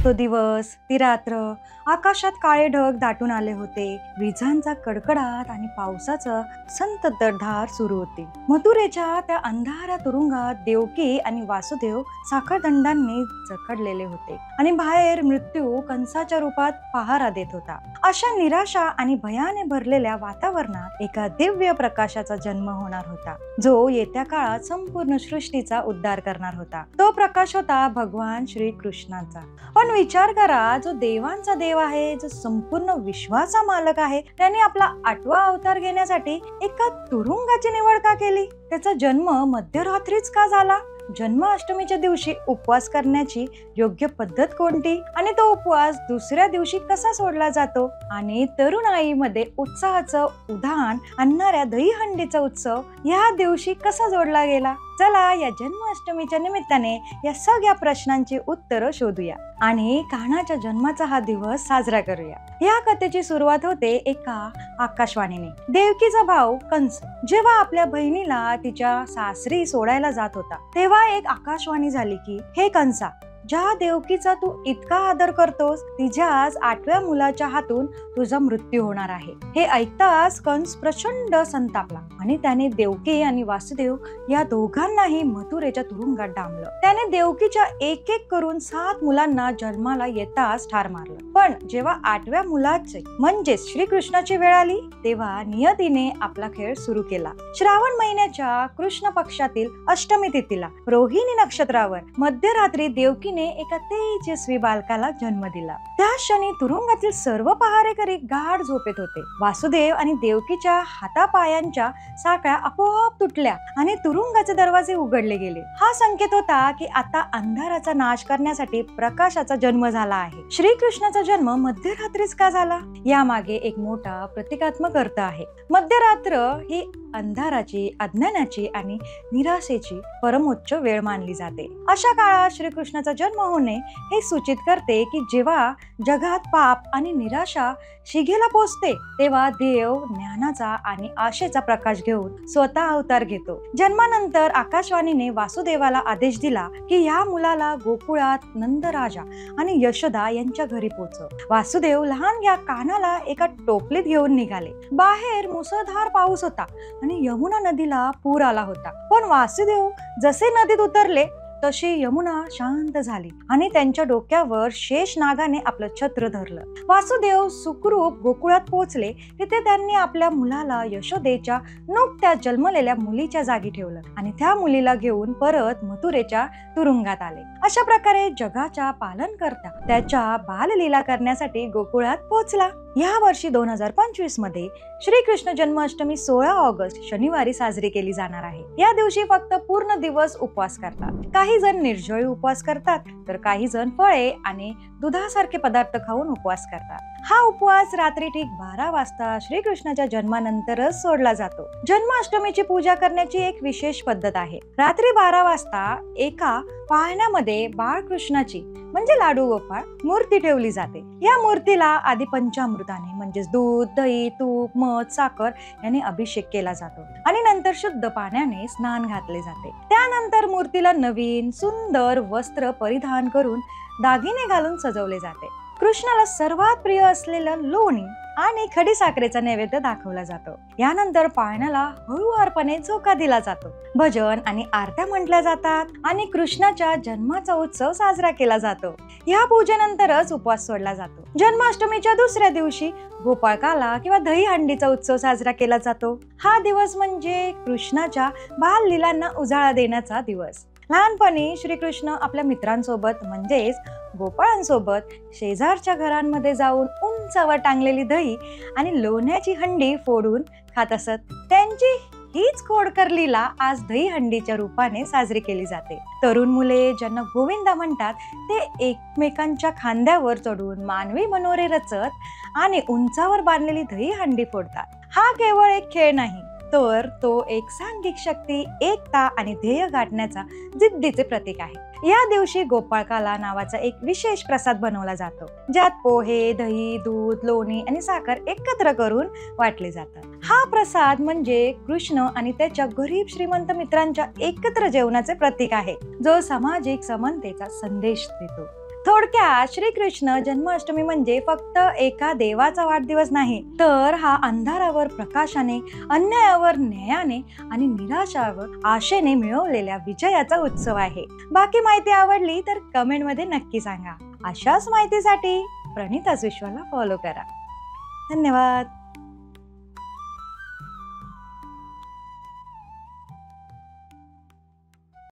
तो दिवस, ती रात्र, आकाशात काळे ढग दाटून आले होते. विजांचा कडकडाट आणि पावसाचा संततधार सुरू होती. मथुरेच्या त्या अंधाऱ्या तुरुंगात देवकी आणि वासुदेव साखळदंडांनी जखडलेले होते आणि बाहेर मृत्यू कंसाच्या रूपात पहारा देत होता. अशा निराशा आणि भयाने भरलेल्या वातावरणात एका दिव्य प्रकाशाचा जन्म होणार होता, जो येत्या काळात संपूर्ण सृष्टीचा उद्धार करणार होता. तो प्रकाश होता भगवान श्री कृष्णाचा. पण विचार करा, जो देवांचा देव आहे, जो संपूर्ण विश्वाचा मालक आहे, त्याने आपला 8वा अवतार घेण्यासाठी एका तुरुंगाची निवड का केली? त्याचा जन्म मध्यरात्रीच का झाला? जन्माष्टमीच्या दिवशी उपवास करण्याची योग्य पद्धत कोणती? आणि तो उपवास दुसऱ्या दिवशी कसा सोडला जातो? आणि तरुणाईमध्ये उत्साहाचं उधाण आणणाऱ्या दहीहंडीचा उत्सव या दिवशी कसा जोडला गेला? चला या जन्माष्टमीच्या निमित्ताने या सगळ्या प्रश्नांची उत्तरं शोधूया आणि कान्हाच्या जन्माचा हा दिवस साजरा करूया. या कथेची सुरुवात होते एका आकाशवाणीने. देवकीचा भाऊ कंस जेव्हा आपल्या बहिणीला तिच्या सासरी सोडायला जात होता, तेव्हा एक आकाशवाणी झाली की, हे कंसा, ज्या देवकीचा तू इतका आदर करतोस, तिच्याच 8व्या मुलाच्या हातून तुझा मृत्यू होणार आहे. हे ऐकताच कंस प्रचंड संतापला आणि त्याने देवकी आणि वासुदेव या दोघांनाही मथुरेच्या तुरुंगात डांबलं. त्याने देवकीच्या एक एक करून 7 मुलांना जन्माला येताच ठार मारलं. पण जेव्हा 8व्या मुलाची म्हणजेच श्रीकृष्णाची वेळ आली, तेव्हा नियतीने आपला खेळ सुरू केला. श्रावण महिन्याच्या कृष्ण पक्षातील अष्टमी तिथीला रोहिणी नक्षत्रावर मध्यरात्री देवकी एका तेजस्वी बालकाला जन्म दिला. त्या क्षणी तुरुंगातील सर्व पहारेकरी गाढ झोपेत होते. वासुदेव आणि देवकीच्या हातापायांच्या साखळ्या आपोआप तुटल्या आणि तुरुंगाचे दरवाजे उघडले गेले. हा संकेत होता की आता अंधाराचा नाश करण्यासाठी प्रकाशाचा जन्म झाला आहे. श्रीकृष्णाचा जन्म मध्यरात्रीच का झाला? यामागे एक मोठा प्रतिकात्मक अर्थ आहे. मध्यरात्र ही अंधाराची, अज्ञानाची आणि निराशेची परमोच्च वेळ मानली जाते. अशा काळात श्रीकृष्णाचा जन्म होणे हे सूचित करते की जेव्हा जगात पाप आणि निराशा शिगेला पोचते, तेव्हा देव ज्ञानाचा आणि आशेचा प्रकाश घेऊन स्वतः अवतार घेतो. जन्मानंतर आकाशवाणीने वासुदेवाला आदेश दिला की या मुलाला गोकुळात नंदराजा आणि यशोदा यांच्या घरी पोहोचव. वासुदेव लहान या कान्हाला एका टोपलीत घेऊन निघाले. बाहेर मुसळधार पाऊस होता आणि यमुना नदीला पूर आला होता. पण वासुदेव जसे नदीत उतरले तशी यमुना शांत झाली आणि त्यांच्या डोक्यावर शेष नागाने आपलं छत्र धरलं. वासुदेव सुखरूप गोकुळात पोहोचले. तिथे त्यांनी आपल्या मुलाला यशोदेच्या नुकत्याच जन्मलेल्या मुलीच्या जागी ठेवलं आणि त्या मुलीला घेऊन परत मथुरेच्या तुरुंगात आले. अशा प्रकारे जगाच्या पालन करता त्याच्या बाललीला करण्यासाठी गोकुळात पोहोचला. या वर्षी 2025 मध्ये श्रीकृष्ण जन्माष्टमी 16 ऑगस्ट शनिवारी साजरी केली जाणार आहे. या दिवशी फक्त पूर्ण दिवस उपवास करतात. काही जण निर्जळी उपवास करतात, तर काही जण फळे आणि दुधासारखे पदार्थ खाऊन उपवास करतात. हा उपवास रात्री ठीक 12 वाजता श्रीकृष्णाच्या जन्मानंतरच सोडला जातो. जन्माष्टमीची पूजा करण्याची एक विशेष पद्धत आहे. रात्री 12 वाजता एका पाळण्यामध्ये बाळकृष्णाची म्हणजे लाडू गोपाळ मूर्ती ठेवली जाते. या मूर्तीला आधी पंचामृताने म्हणजेच दूध, दही, तूप, मध, साखर याने अभिषेक केला जातो आणि नंतर शुद्ध पाण्याने स्नान घातले जाते. त्यानंतर मूर्तीला नवीन सुंदर वस्त्र परिधान करून दागिने घालून सजवले जाते. कृष्णाला सर्वात प्रिय असलेलं लोणी आणि खडीसाखरेचा नैवेद्य दाखवला जातो. यानंतर पाळण्याला हळूवारपणे झोका दिला जातो. भजन आणि आरत्या म्हटल्या जातात आणि कृष्णाच्या जन्माचा उत्सव साजरा केला जातो. या पूजेनंतरच उपवास सोडला जातो. जन्माष्टमीच्या दुसऱ्या दिवशी गोपाळकाला किंवा दहीहंडीचा उत्सव साजरा केला जातो. हा दिवस म्हणजे कृष्णाच्या बाललीलांना उजाळा देण्याचा दिवस. लहानपणी श्रीकृष्ण आपल्या मित्रांसोबत म्हणजेच गोपाळांसोबत शेजारच्या घरांमध्ये जाऊन उंचावर टांगलेली दही आणि लोण्याची हंडी फोडून खात असत. त्यांची हीच खोडकर लीला आज दहीहंडीच्या रूपाने साजरी केली जाते. तरुण मुले ज्यांना गोविंदा म्हणतात, ते एकमेकांच्या खांद्यावर चढून मानवी मनोरे रचत आणि उंचावर बांधलेली दहीहंडी फोडतात. हा केवळ एक खेळ नाही, तर तो एक सांघिक शक्ती, एकता आणि ध्येय गाठण्याचा जिद्दीचे प्रतीक आहे. या दिवशी गोपाळकाला नावाचा एक विशेष प्रसाद बनवला जातो, ज्यात पोहे, दही, दूध, लोणी आणि साखर एकत्र करून वाटले जातात. हा प्रसाद म्हणजे कृष्ण आणि त्याच्या गरीब श्रीमंत मित्रांच्या एकत्र जेवणाचे प्रतीक आहे, जो सामाजिक समानतेचा संदेश देतो. थोडक्यात श्रीकृष्ण जन्माष्टमी म्हणजे फक्त एका देवाचा वाढदिवस नाही, तर हा अंधारावर प्रकाशाने, अन्यायावर न्यायाने आणि निराशावर आशेने मिळवलेल्या विजयाचा उत्सव आहे. बाकी माहिती आवडली तर कमेंट मध्ये नक्की सांगा. अशाच माहितीसाठी प्रणिताच विश्वाला फॉलो करा. धन्यवाद.